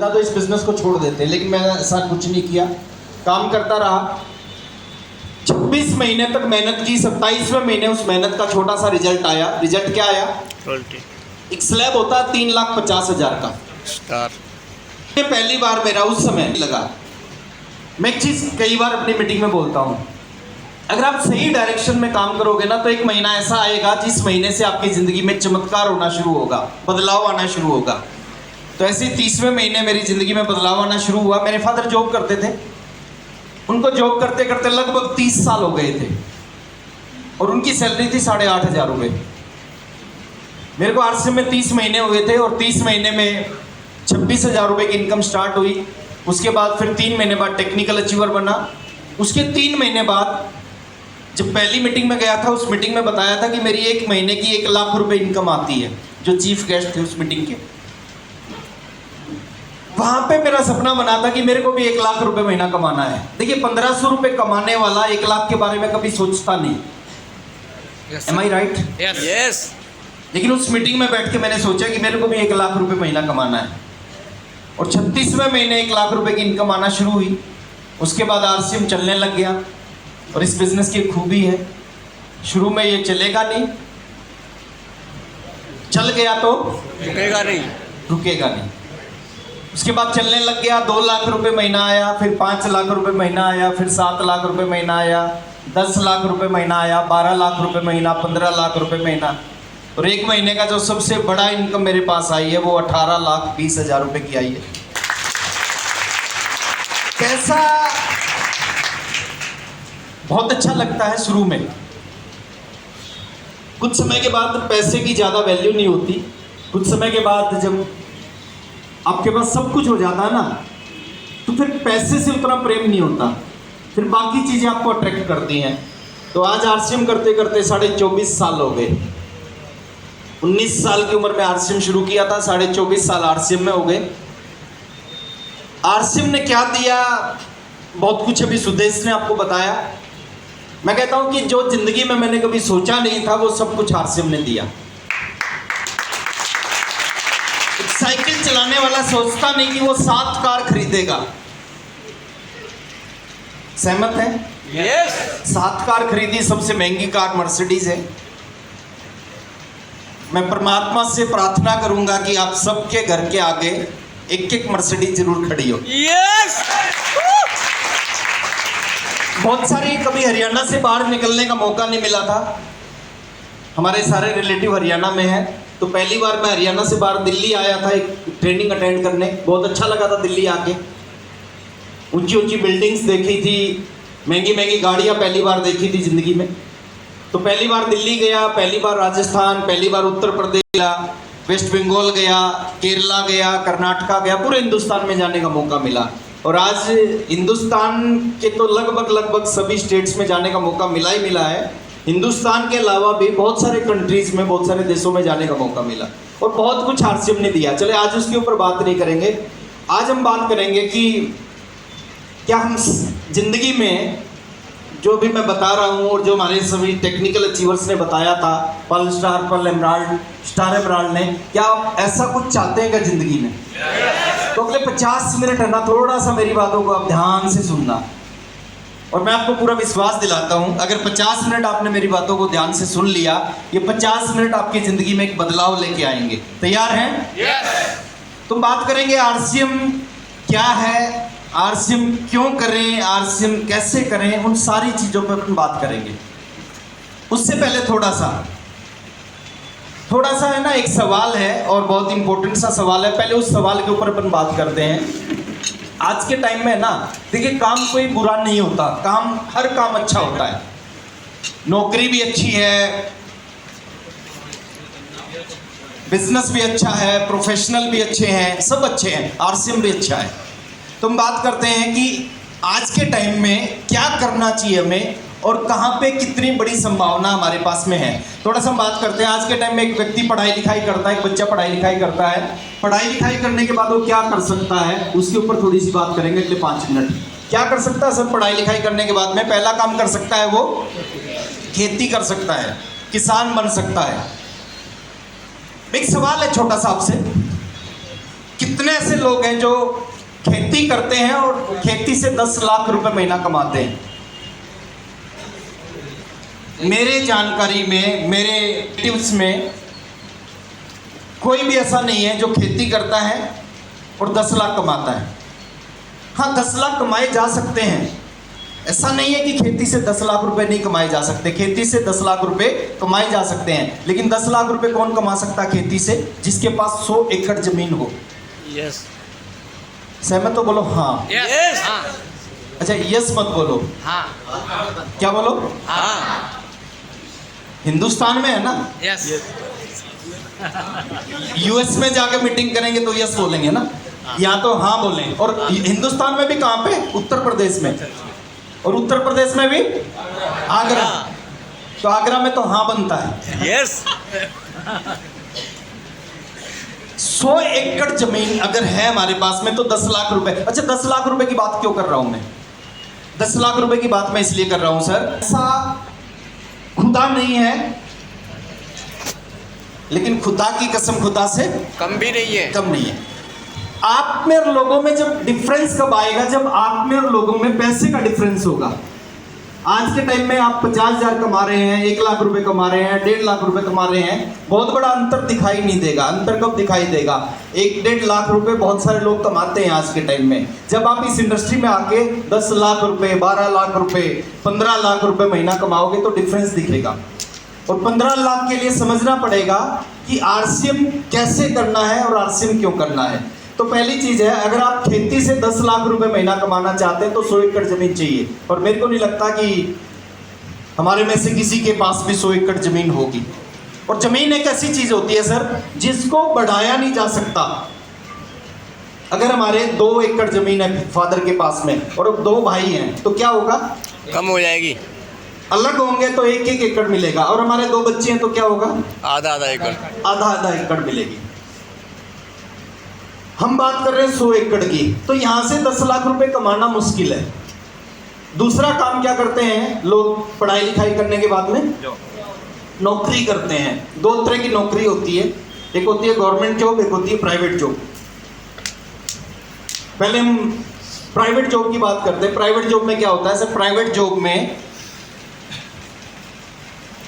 मिलता तो इस बिजनेस को छोड़ देते, लेकिन मैंने ऐसा कुछ नहीं किया, काम करता रहा। 26 महीने तक मेहनत की, 27वें महीने उस मेहनत का छोटा सा रिजल्ट आया। रिजल्ट क्या आया? एक स्लैब होता है 3,50,000 का स्टार। ये पहली बार मेरा उस समय लगा। मैं एक चीज कई बार अपनी मीटिंग में बोलता हूँ, अगर आप सही डायरेक्शन में काम करोगे ना तो एक महीना ऐसा आएगा जिस महीने से आपकी जिंदगी में चमत्कार होना शुरू होगा, बदलाव आना शुरू होगा। तो ऐसे 30वें महीने मेरी जिंदगी में बदलाव आना शुरू हुआ। मेरे फादर जॉब करते थे, उनको जॉब करते करते लगभग 30 साल हो गए थे और उनकी सैलरी थी 8,500 रुपये। मेरे को आरसीएम में 30 महीने हुए थे और 30 महीने में 26,000 रुपये की इनकम स्टार्ट हुई। उसके बाद फिर 3 महीने बाद टेक्निकल अचीवर बना। उसके 3 महीने बाद जब पहली मीटिंग में गया था, उस मीटिंग में बताया था कि मेरी एक महीने की 1 लाख रुपए इनकम आती है। जो चीफ गेस्ट थे उस मीटिंग के, वहां पे मेरा सपना बना था कि मेरे को भी 1 लाख रुपए महीना कमाना है। देखिए 1,500 रुपए कमाने वाला 1 लाख के बारे में कभी सोचता नहीं। Am I right? Yes. लेकिन उस मीटिंग में बैठ के मैंने सोचा कि मेरे को भी 1 लाख रुपए महीना कमाना है और 36वें महीने 1 लाख रुपए की इनकम आना शुरू हुई। उसके बाद आरसीएम चलने लग गया और इस बिजनेस की खूबी है, शुरू में ये चलेगा नहीं, चल गया तो रुकेगा नहीं। उसके बाद चलने लग गया, 2 लाख रुपए महीना आया, फिर 5 लाख रुपए महीना आया, फिर 7 लाख रुपए महीना आया, 10 लाख रुपए महीना आया, 12 लाख रुपए महीना, 15 लाख रुपए महीना। और एक महीने का जो सबसे बड़ा इनकम मेरे पास आई है वो 18,20,000 रुपए की आई है। कैसा बहुत अच्छा लगता है शुरू में। कुछ समय के बाद पैसे की ज्यादा वैल्यू नहीं होती। कुछ समय के बाद जब आपके पास सब कुछ हो जाता है ना, तो फिर पैसे से उतना प्रेम नहीं होता, फिर बाकी चीजें आपको अट्रैक्ट करती हैं। तो आज आरसीएम करते करते 24.5 साल हो गए। 19 साल की उम्र में आरसीएम शुरू किया था, 24.5 साल आरसीएम में हो गए। आरसीएम ने क्या दिया, बहुत कुछ अभी सुदेश ने आपको बताया। मैं कहता हूं कि जो जिंदगी में मैंने कभी सोचा नहीं था वो सब कुछ आरसीएम ने दिया। साइकिल चलाने वाला सोचता नहीं कि वो 7 कार खरीदेगा। सहमत है? Yes. 7 कार खरीदी, सबसे महंगी कार मर्सिडीज है। मैं परमात्मा से प्रार्थना करूंगा कि आप सबके घर के आगे एक मर्सिडीज जरूर खड़ी हो। Yes. बहुत सारे कभी हरियाणा से बाहर निकलने का मौका नहीं मिला था, हमारे सारे रिलेटिव हरियाणा में हैं। तो पहली बार मैं हरियाणा से बाहर दिल्ली आया था एक ट्रेनिंग अटेंड करने। बहुत अच्छा लगा था दिल्ली आके, ऊंची ऊंची बिल्डिंग्स देखी थी, महंगी महंगी गाड़ियाँ पहली बार देखी थी ज़िंदगी में। तो पहली बार दिल्ली गया, पहली बार राजस्थान, पहली बार उत्तर प्रदेश गया, वेस्ट बंगाल गया, केरला गया, कर्नाटका गया, पूरे हिंदुस्तान में जाने का मौका मिला। और आज हिंदुस्तान के तो लगभग सभी स्टेट्स में जाने का मौका मिला ही मिला है। हिंदुस्तान के अलावा भी बहुत सारे कंट्रीज में, बहुत सारे देशों में जाने का मौका मिला और बहुत कुछ आरसीएम ने दिया। चले आज उसके ऊपर बात नहीं करेंगे। आज हम बात करेंगे कि क्या हम जिंदगी में जो भी मैं बता रहा हूँ और जो हमारे सभी टेक्निकल अचीवर्स ने बताया था, pearl star, pearl emerald, star emerald ने, क्या आप ऐसा कुछ चाहते हैं क्या जिंदगी में? तो अगले 50 मिनट है ना, थोड़ा सा मेरी बातों को आप ध्यान से सुनना। और मैं आपको पूरा विश्वास दिलाता हूं, अगर 50 मिनट आपने मेरी बातों को ध्यान से सुन लिया, ये 50 मिनट आपकी जिंदगी में एक बदलाव लेके आएंगे। तैयार हैं? Yes. तो बात करेंगे आरसीएम क्या है, आरसीएम क्यों करें, आरसीएम कैसे करें, उन सारी चीजों पर अपन बात करेंगे। उससे पहले थोड़ा सा है ना, एक सवाल है और बहुत इंपॉर्टेंट सा सवाल है। पहले उस सवाल के ऊपर अपन बात करते हैं। आज के टाइम में ना, देखिए काम कोई बुरा नहीं होता, काम, हर काम अच्छा होता है। नौकरी भी अच्छी है, बिजनेस भी अच्छा है, प्रोफेशनल भी अच्छे हैं, सब अच्छे हैं, आरसीएम भी अच्छा है। तो हम बात करते हैं कि आज के टाइम में क्या करना चाहिए हमें और कहाँ पे कितनी बड़ी संभावना हमारे पास में है। थोड़ा सा हम बात करते हैं। आज के टाइम में एक व्यक्ति पढ़ाई लिखाई करता है, एक बच्चा पढ़ाई लिखाई करता है। पढ़ाई लिखाई करने के बाद वो क्या कर सकता है, उसके ऊपर थोड़ी सी बात करेंगे अगले 5 मिनट। क्या कर सकता है सर पढ़ाई लिखाई करने के बाद में? पहला काम कर सकता है वो खेती कर सकता है, किसान बन सकता है। एक सवाल है छोटा सा आपसे, कितने ऐसे लोग हैं जो खेती करते हैं और खेती से 10 लाख रुपए महीना कमाते हैं। मेरे जानकारी में, मेरे टिप्स में कोई भी ऐसा नहीं है जो खेती करता है और 10 लाख कमाता है। हाँ, 10 लाख कमाए जा सकते हैं, ऐसा नहीं है कि खेती से 10 लाख रुपए नहीं कमाए जा सकते। खेती से 10 लाख रुपए कमाए जा सकते हैं, लेकिन 10 लाख रुपए कौन कमा सकता है खेती से? जिसके पास 100 एकड़ जमीन हो। यस सहमत तो बोलो हाँ। यस अच्छा, यस मत बोलो, हाँ क्या बोलो? हाँ हिंदुस्तान में है ना, यस यूएस में जाके मीटिंग करेंगे तो यस बोलेंगे ना, या तो हाँ बोलें। और हिंदुस्तान में भी कहाँ पे? उत्तर प्रदेश में, और उत्तर प्रदेश में भी आगरा। तो आगरा में तो हाँ बनता है। यस 100 एकड़ जमीन अगर है हमारे पास में तो 10 लाख रुपए। अच्छा, 10 लाख रुपए की बात क्यों कर रहा हूं मैं? 10 लाख रुपए की बात मैं इसलिए कर रहा हूं सर, ऐसा खुदा नहीं है, लेकिन खुदा की कसम खुदा से कम भी नहीं है। कम नहीं है। आप में और लोगों में जब डिफरेंस कब आएगा? जब आप में और लोगों में पैसे का डिफरेंस होगा। आज के टाइम में आप 50,000 कमा रहे हैं, 1 लाख रुपए कमा रहे हैं, 1.5 लाख रुपए कमा रहे हैं, बहुत बड़ा अंतर दिखाई नहीं देगा। अंतर कब दिखाई देगा? 1-1.5 लाख रुपए बहुत सारे लोग कमाते हैं आज के टाइम में। जब आप इस इंडस्ट्री में आके 10 लाख रुपए, 12 लाख रुपए, 15 लाख रुपए महीना कमाओगे तो डिफरेंस दिखेगा। और 15 लाख के लिए समझना पड़ेगा कि आरसीएम कैसे करना है और आरसीएम क्यों करना है। तो पहली चीज है, अगर आप खेती से 10 लाख रुपए महीना कमाना चाहते हैं तो 100 एकड़ जमीन चाहिए। और मेरे को नहीं लगता कि हमारे में से किसी के पास भी 100 एकड़ जमीन होगी। और जमीन एक ऐसी चीज होती है सर जिसको बढ़ाया नहीं जा सकता। अगर हमारे 2 एकड़ जमीन है फादर के पास में और 2 भाई हैं तो क्या होगा? कम हो जाएगी। अलग होंगे तो 1-1 एकड़ मिलेगा। और हमारे 2 बच्चे हैं तो क्या होगा? आधा आधा एकड़। आधा एकड़ मिलेगी। हम बात कर रहे हैं 100 एकड़ की, तो यहां से 10 लाख रुपए कमाना मुश्किल है। दूसरा काम क्या करते हैं लोग पढ़ाई लिखाई करने के बाद में? नौकरी करते हैं। 2 तरह की नौकरी होती है, एक होती है गवर्नमेंट जॉब, एक होती है प्राइवेट जॉब। पहले हम प्राइवेट जॉब की बात करते हैं। प्राइवेट जॉब में क्या होता है सर? प्राइवेट जॉब में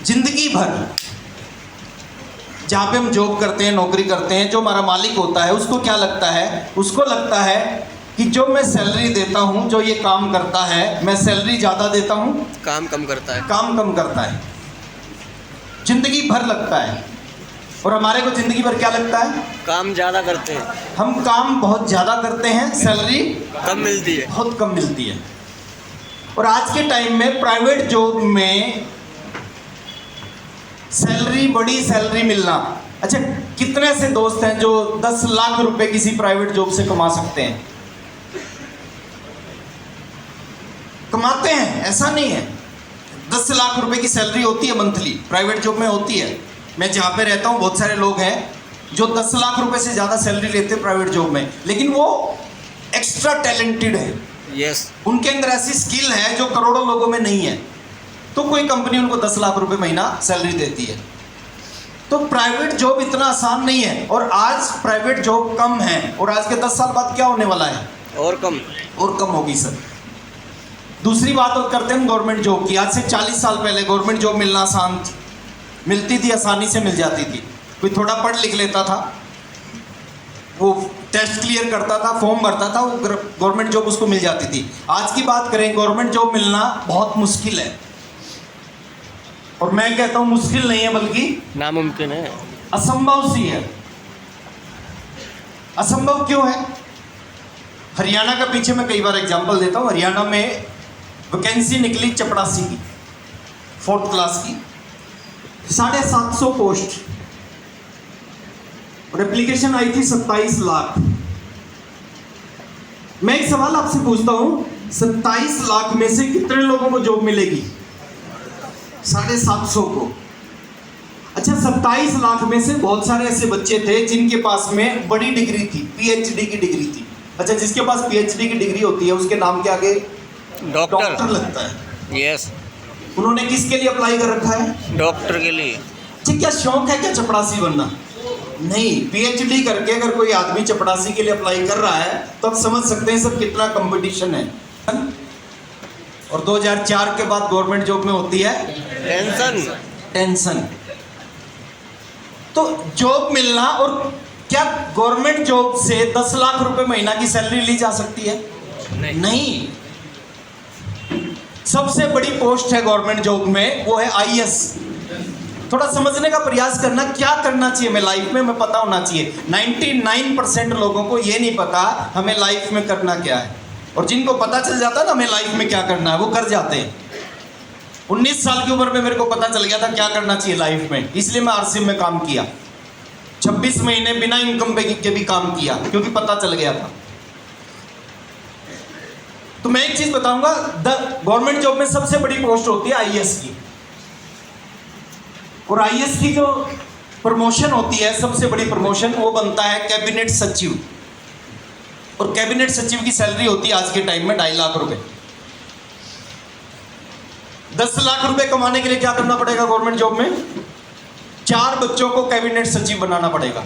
जिंदगी भर जहाँ पे हम जॉब करते हैं, नौकरी करते हैं, जो हमारा मालिक होता है उसको क्या लगता है? उसको लगता है कि जो मैं सैलरी देता हूँ, जो ये काम करता है, मैं सैलरी ज़्यादा देता हूँ, काम कम करता है। काम कम करता है। जिंदगी भर लगता है। और हमारे को जिंदगी भर क्या लगता है? काम ज़्यादा करते हैं, हम काम बहुत ज़्यादा करते हैं, सैलरी कम मिलती है। बहुत कम मिलती है। और आज के टाइम में प्राइवेट जॉब में सैलरी, बड़ी सैलरी मिलना। अच्छा, कितने ऐसे दोस्त हैं जो 10 लाख रुपए किसी प्राइवेट जॉब से कमा सकते हैं? कमाते हैं, ऐसा नहीं है। 10 लाख रुपए की सैलरी होती है मंथली, प्राइवेट जॉब में होती है। मैं जहाँ पे रहता हूँ बहुत सारे लोग हैं जो 10 लाख रुपए से ज़्यादा सैलरी लेते हैं प्राइवेट जॉब में, लेकिन वो एक्स्ट्रा टैलेंटेड है। यस उनके अंदर ऐसी स्किल है जो करोड़ों लोगों में नहीं है, तो कोई कंपनी उनको 10 लाख रुपए महीना सैलरी देती है। तो प्राइवेट जॉब इतना आसान नहीं है। और आज प्राइवेट जॉब कम है, और आज के 10 साल बाद क्या होने वाला है? और कम होगी सर। दूसरी बात और करते हैं गवर्नमेंट जॉब की। आज से 40 साल पहले गवर्नमेंट जॉब मिलना आसान थी, मिलती थी, आसानी से मिल जाती थी। कोई थोड़ा पढ़ लिख लेता था, वो टेस्ट क्लियर करता था, फॉर्म भरता था, वो गवर्नमेंट जॉब उसको मिल जाती थी। आज की बात करें, गवर्नमेंट जॉब मिलना बहुत मुश्किल है। और मैं कहता हूं मुश्किल नहीं है बल्कि नामुमकिन है, असंभव सी है। असंभव क्यों है? हरियाणा का पीछे मैं कई बार एग्जांपल देता हूं। हरियाणा में वैकेंसी निकली चपरासी की, 4th क्लास की, 750 पोस्ट, और एप्लीकेशन आई थी 27 लाख। मैं एक सवाल आपसे पूछता हूं, 27 लाख में से कितने लोगों को जॉब मिलेगी? 750 को। अच्छा, 27 लाख में से बहुत सारे ऐसे बच्चे थे जिनके पास में बड़ी डिग्री थी, पीएचडी की डिग्री थी। अच्छा, जिसके पास पीएचडी की डिग्री होती है उसके नाम के आगे डॉक्टर लगता है। यस उन्होंने किसके लिए अप्लाई कर रखा है? डॉक्टर के लिए। ठीक, क्या शौक है क्या चपरासी बनना? नहीं, पीएचडी करके अगर कोई आदमी चपरासी के लिए अप्लाई कर रहा है तो आप समझ सकते हैं सर कितना कंपटीशन है। और 2004 के बाद गवर्नमेंट जॉब में होती है टेंशन। टेंशन। तो जॉब मिलना, और क्या गवर्नमेंट जॉब से 10 लाख रुपए महीना की सैलरी ली जा सकती है? नहीं। सबसे बड़ी पोस्ट है गवर्नमेंट जॉब में, वो है आईएएस। थोड़ा समझने का प्रयास करना, क्या करना चाहिए हमें लाइफ में, हमें पता होना चाहिए। 99% लोगों को ये नहीं पता हमें लाइफ में करना क्या है, और जिनको पता चल जाता है ना हमें लाइफ में क्या करना है, वो कर जाते हैं। 19 साल की उम्र में मेरे को पता चल गया था क्या करना चाहिए लाइफ में, इसलिए मैं आरसीएम में काम किया। 26 महीने बिना इनकम के भी काम किया, क्योंकि पता चल गया था। तो मैं एक चीज बताऊंगा, गवर्नमेंट जॉब में सबसे बड़ी पोस्ट होती है आईएएस की, और आईएएस की जो प्रमोशन होती है, सबसे बड़ी प्रमोशन, वो बनता है कैबिनेट सचिव। और कैबिनेट सचिव की सैलरी होती है आज के टाइम में 2.5 लाख रुपए। 10 लाख रुपए कमाने के लिए क्या करना पड़ेगा गवर्नमेंट जॉब में? 4 बच्चों को कैबिनेट सचिव बनाना पड़ेगा।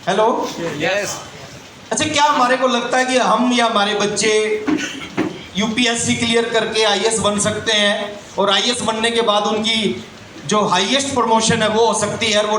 Hello, yes. अच्छा, क्या हमारे को लगता है कि हम या हमारे बच्चे यूपीएससी क्लियर करके आईएएस बन सकते हैं, और आईएएस बनने के बाद उनकी जो हाईएस्ट प्रमोशन है वो हो सकती है, और वो